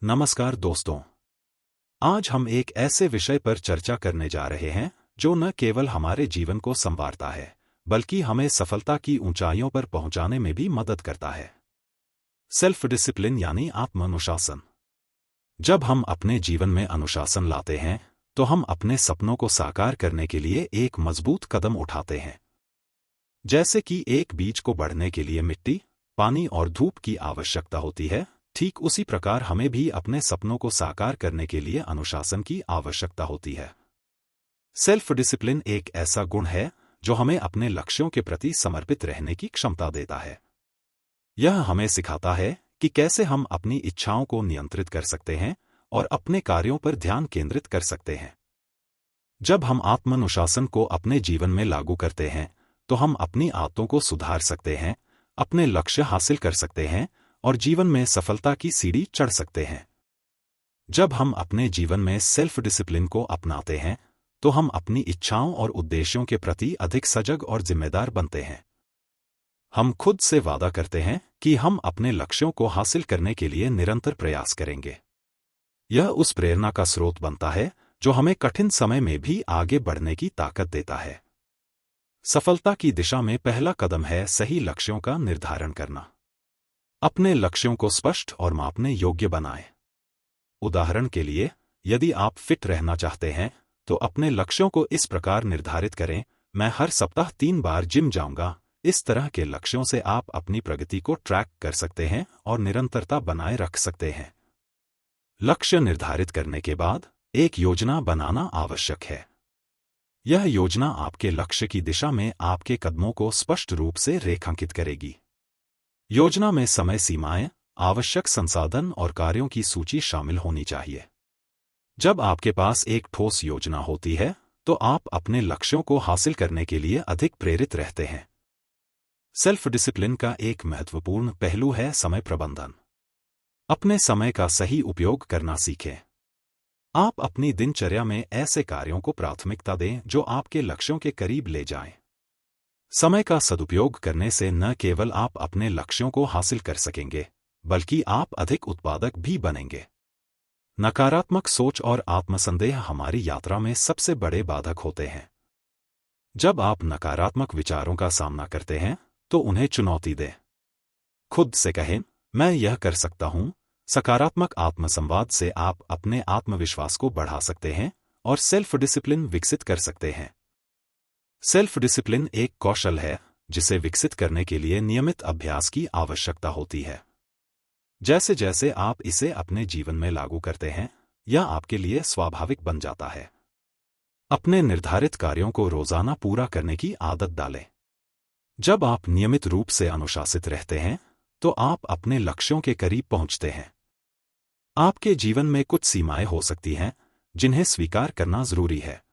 नमस्कार दोस्तों। आज हम एक ऐसे विषय पर चर्चा करने जा रहे हैं जो न केवल हमारे जीवन को संवारता है बल्कि हमें सफलता की ऊंचाइयों पर पहुंचाने में भी मदद करता है। सेल्फ डिसिप्लिन यानी आत्म-अनुशासन। जब हम अपने जीवन में अनुशासन लाते हैं तो हम अपने सपनों को साकार करने के लिए एक मजबूत कदम उठाते हैं। जैसे कि एक बीज को बढ़ने के लिए मिट्टी, पानी और धूप की आवश्यकता होती है, ठीक उसी प्रकार हमें भी अपने सपनों को साकार करने के लिए अनुशासन की आवश्यकता होती है। सेल्फ डिसिप्लिन एक ऐसा गुण है जो हमें अपने लक्ष्यों के प्रति समर्पित रहने की क्षमता देता है। यह हमें सिखाता है कि कैसे हम अपनी इच्छाओं को नियंत्रित कर सकते हैं और अपने कार्यों पर ध्यान केंद्रित कर सकते हैं। जब हम आत्मानुशासन को अपने जीवन में लागू करते हैं तो हम अपनी आदतों को सुधार सकते हैं, अपने लक्ष्य हासिल कर सकते हैं और जीवन में सफलता की सीढ़ी चढ़ सकते हैं। जब हम अपने जीवन में सेल्फ डिसिप्लिन को अपनाते हैं तो हम अपनी इच्छाओं और उद्देश्यों के प्रति अधिक सजग और जिम्मेदार बनते हैं। हम खुद से वादा करते हैं कि हम अपने लक्ष्यों को हासिल करने के लिए निरंतर प्रयास करेंगे। यह उस प्रेरणा का स्रोत बनता है जो हमें कठिन समय में भी आगे बढ़ने की ताकत देता है। सफलता की दिशा में पहला कदम है सही लक्ष्यों का निर्धारण करना। अपने लक्ष्यों को स्पष्ट और मापने योग्य बनाएं। उदाहरण के लिए, यदि आप फिट रहना चाहते हैं तो अपने लक्ष्यों को इस प्रकार निर्धारित करें, मैं हर सप्ताह 3 बार जिम जाऊंगा। इस तरह के लक्ष्यों से आप अपनी प्रगति को ट्रैक कर सकते हैं और निरंतरता बनाए रख सकते हैं। लक्ष्य निर्धारित करने के बाद एक योजना बनाना आवश्यक है। यह योजना आपके लक्ष्य की दिशा में आपके कदमों को स्पष्ट रूप से रेखांकित करेगी। योजना में समय सीमाएं, आवश्यक संसाधन और कार्यों की सूची शामिल होनी चाहिए। जब आपके पास एक ठोस योजना होती है तो आप अपने लक्ष्यों को हासिल करने के लिए अधिक प्रेरित रहते हैं। सेल्फ डिसिप्लिन का एक महत्वपूर्ण पहलू है समय प्रबंधन। अपने समय का सही उपयोग करना सीखें। आप अपनी दिनचर्या में ऐसे कार्यों को प्राथमिकता दें जो आपके लक्ष्यों के करीब ले जाएं। समय का सदुपयोग करने से न केवल आप अपने लक्ष्यों को हासिल कर सकेंगे बल्कि आप अधिक उत्पादक भी बनेंगे। नकारात्मक सोच और आत्मसंदेह हमारी यात्रा में सबसे बड़े बाधक होते हैं। जब आप नकारात्मक विचारों का सामना करते हैं तो उन्हें चुनौती दें। खुद से कहें, मैं यह कर सकता हूं। सकारात्मक आत्मसंवाद से आप अपने आत्मविश्वास को बढ़ा सकते हैं और सेल्फ डिसिप्लिन विकसित कर सकते हैं। सेल्फ डिसिप्लिन एक कौशल है जिसे विकसित करने के लिए नियमित अभ्यास की आवश्यकता होती है। जैसे जैसे आप इसे अपने जीवन में लागू करते हैं, यह आपके लिए स्वाभाविक बन जाता है। अपने निर्धारित कार्यों को रोजाना पूरा करने की आदत डालें। जब आप नियमित रूप से अनुशासित रहते हैं तो आप अपने लक्ष्यों के करीब पहुंचते हैं। आपके जीवन में कुछ सीमाएं हो सकती हैं जिन्हें स्वीकार करना जरूरी है।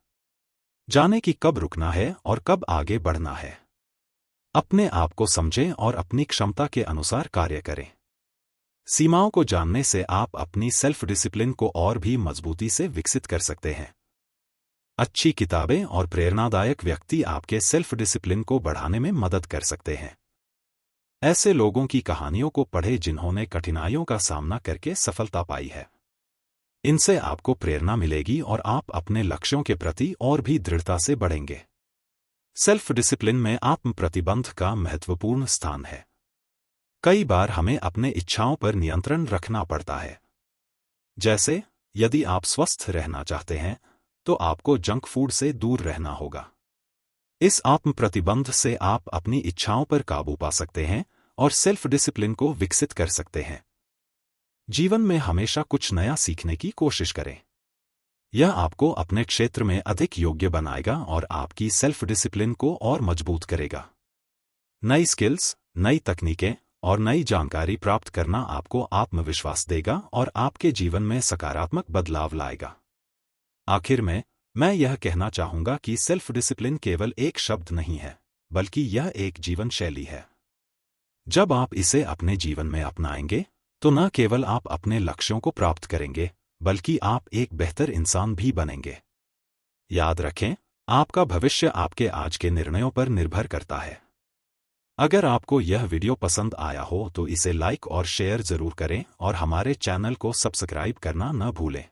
जाने कि कब रुकना है और कब आगे बढ़ना है। अपने आप को समझें और अपनी क्षमता के अनुसार कार्य करें। सीमाओं को जानने से आप अपनी सेल्फ डिसिप्लिन को और भी मजबूती से विकसित कर सकते हैं। अच्छी किताबें और प्रेरणादायक व्यक्ति आपके सेल्फ डिसिप्लिन को बढ़ाने में मदद कर सकते हैं। ऐसे लोगों की कहानियों को पढ़ें जिन्होंने कठिनाइयों का सामना करके सफलता पाई है। इनसे आपको प्रेरणा मिलेगी और आप अपने लक्ष्यों के प्रति और भी दृढ़ता से बढ़ेंगे। सेल्फ डिसिप्लिन में आत्म प्रतिबंध का महत्वपूर्ण स्थान है। कई बार हमें अपने इच्छाओं पर नियंत्रण रखना पड़ता है। जैसे, यदि आप स्वस्थ रहना चाहते हैं तो आपको जंक फूड से दूर रहना होगा। इस आत्म प्रतिबंध से आप अपनी इच्छाओं पर काबू पा सकते हैं और सेल्फ डिसिप्लिन को विकसित कर सकते हैं। जीवन में हमेशा कुछ नया सीखने की कोशिश करें। यह आपको अपने क्षेत्र में अधिक योग्य बनाएगा और आपकी सेल्फ डिसिप्लिन को और मजबूत करेगा। नई स्किल्स, नई तकनीकें और नई जानकारी प्राप्त करना आपको आत्मविश्वास देगा और आपके जीवन में सकारात्मक बदलाव लाएगा। आखिर में, मैं यह कहना चाहूंगा कि सेल्फ डिसिप्लिन केवल एक शब्द नहीं है, बल्कि यह एक जीवन शैली है। जब आप इसे अपने जीवन में अपनाएंगे तो न केवल आप अपने लक्ष्यों को प्राप्त करेंगे बल्कि आप एक बेहतर इंसान भी बनेंगे। याद रखें, आपका भविष्य आपके आज के निर्णयों पर निर्भर करता है। अगर आपको यह वीडियो पसंद आया हो तो इसे लाइक और शेयर ज़रूर करें और हमारे चैनल को सब्सक्राइब करना न भूलें।